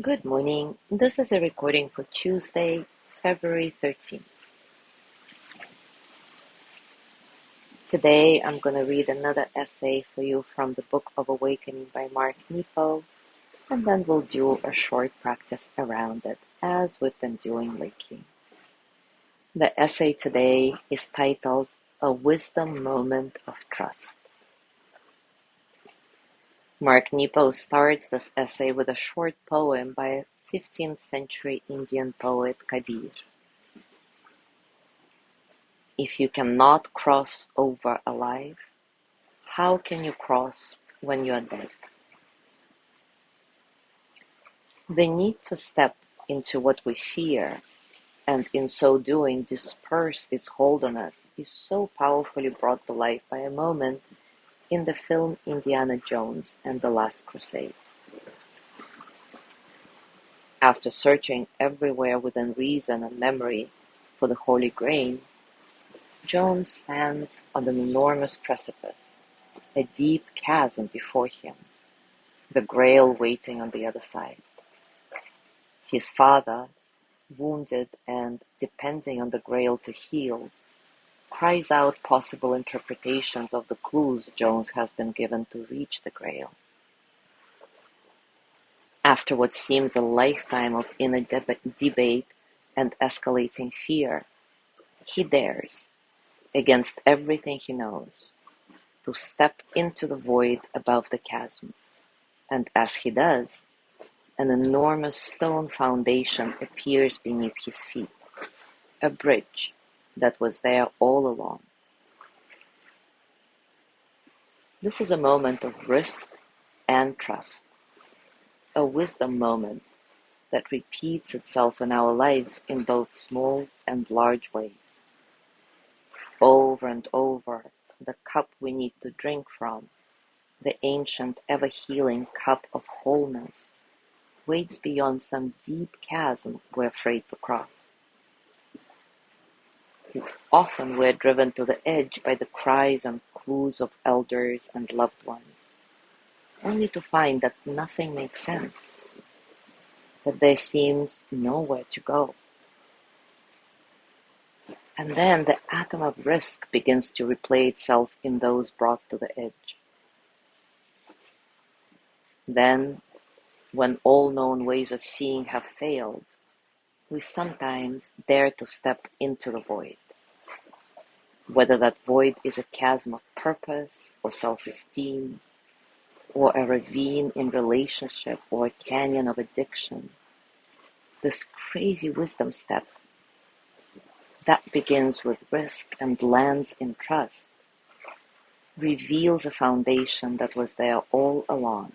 Good morning. This is a recording for Tuesday, February 13th. Today I'm going to read another essay for you from the Book of Awakening by Mark Nepo, and then we'll do a short practice around it, as we've been doing lately. The essay today is titled A Wisdom Moment of Trust. Mark Nepo starts this essay with a short poem by a 15th century Indian poet Kabir. If you cannot cross over alive, how can you cross when you are dead? The need to step into what we fear and in so doing disperse its hold on us is so powerfully brought to life by a moment in the film Indiana Jones and the Last Crusade. After searching everywhere within reason and memory for the Holy Grail, Jones stands on an enormous precipice, a deep chasm before him, the Grail waiting on the other side. His father, wounded and depending on the Grail to heal, cries out possible interpretations of the clues Jones has been given to reach the Grail. After what seems a lifetime of inner debate and escalating fear, he dares, against everything he knows, to step into the void above the chasm, and as he does, an enormous stone foundation appears beneath his feet, a bridge that was there all along. This is a moment of risk and trust, a wisdom moment that repeats itself in our lives in both small and large ways. Over and over, the cup we need to drink from, the ancient ever-healing cup of wholeness, waits beyond some deep chasm we're afraid to cross. Often we're driven to the edge by the cries and clues of elders and loved ones, only to find that nothing makes sense, that there seems nowhere to go. And then the atom of risk begins to replay itself in those brought to the edge. Then, when all known ways of seeing have failed, we sometimes dare to step into the void. Whether that void is a chasm of purpose or self-esteem, or a ravine in relationship or a canyon of addiction, this crazy wisdom step that begins with risk and lands in trust reveals a foundation that was there all along,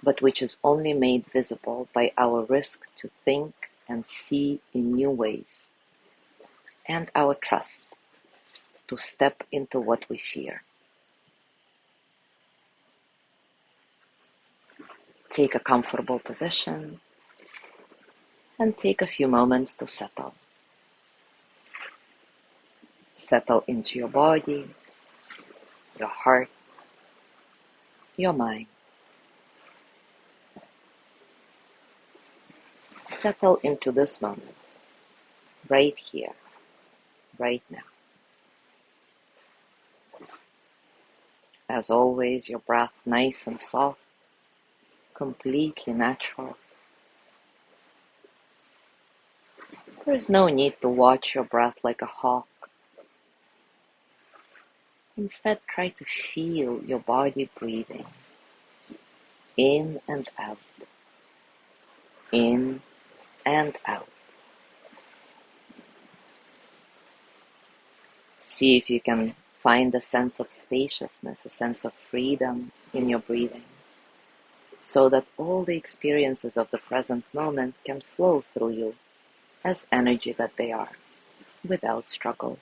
but which is only made visible by our risk to think and see in new ways, and our trust to step into what we fear. Take a comfortable position and take a few moments to settle. Settle into your body, your heart, your mind. Settle into this moment, right here, right now. As always, your breath nice and soft, completely natural. There is no need to watch your breath like a hawk. Instead, try to feel your body breathing in and out, in and out. See if you can find a sense of spaciousness, a sense of freedom in your breathing, so that all the experiences of the present moment can flow through you as energy that they are, without struggle.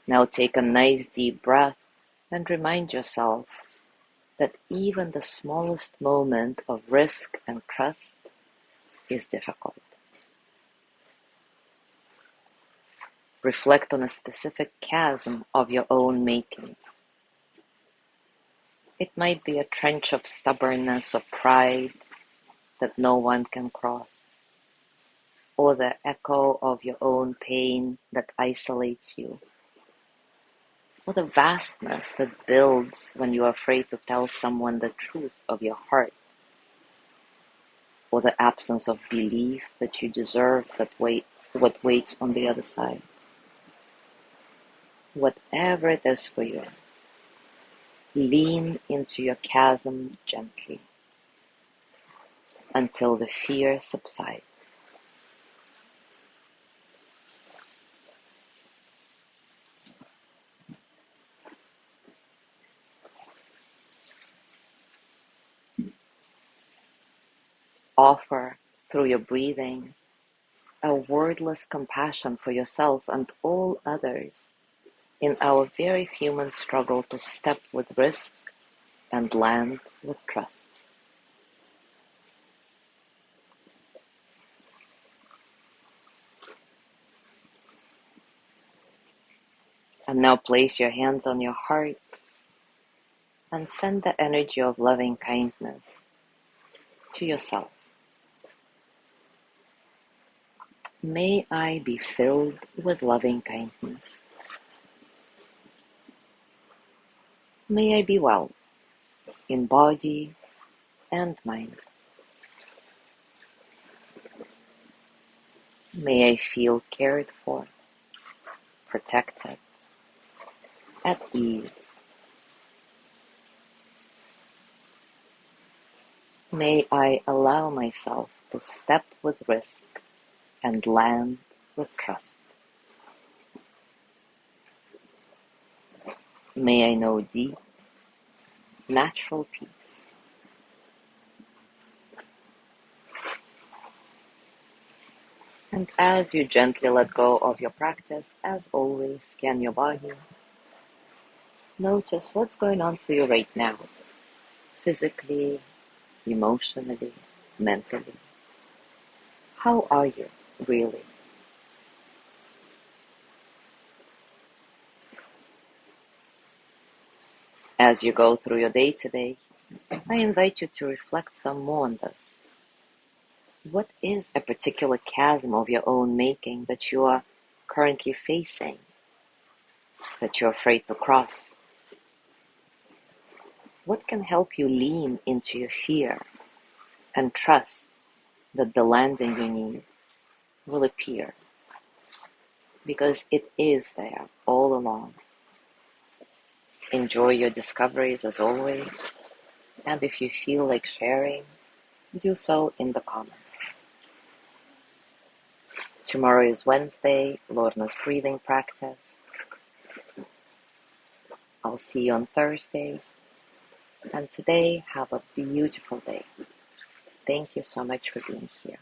Now take a nice deep breath and remind yourself that even the smallest moment of risk and trust is difficult. Reflect on a specific chasm of your own making. It might be a trench of stubbornness or pride that no one can cross, or the echo of your own pain that isolates you, or the vastness that builds when you are afraid to tell someone the truth of your heart, or the absence of belief that you deserve what waits on the other side. Whatever it is for you, lean into your chasm gently until the fear subsides. Offer, through your breathing, a wordless compassion for yourself and all others in our very human struggle to step with risk and land with trust. And now place your hands on your heart and send the energy of loving kindness to yourself. May I be filled with loving kindness. May I be well in body and mind. May I feel cared for, protected, at ease. May I allow myself to step with risk and land with trust. May I know deep, natural peace. And as you gently let go of your practice, as always, scan your body. Notice what's going on for you right now, physically, emotionally, mentally. How are you, really? As you go through your day today, I invite you to reflect some more on this. What is a particular chasm of your own making that you are currently facing, that you're afraid to cross? What can help you lean into your fear and trust that the landing you need will appear? Because it is there all along. Enjoy your discoveries as always, and if you feel like sharing, do so in the comments. Tomorrow is Wednesday, Lorna's breathing practice. I'll see you on Thursday. And today, have a beautiful day. Thank you so much for being here.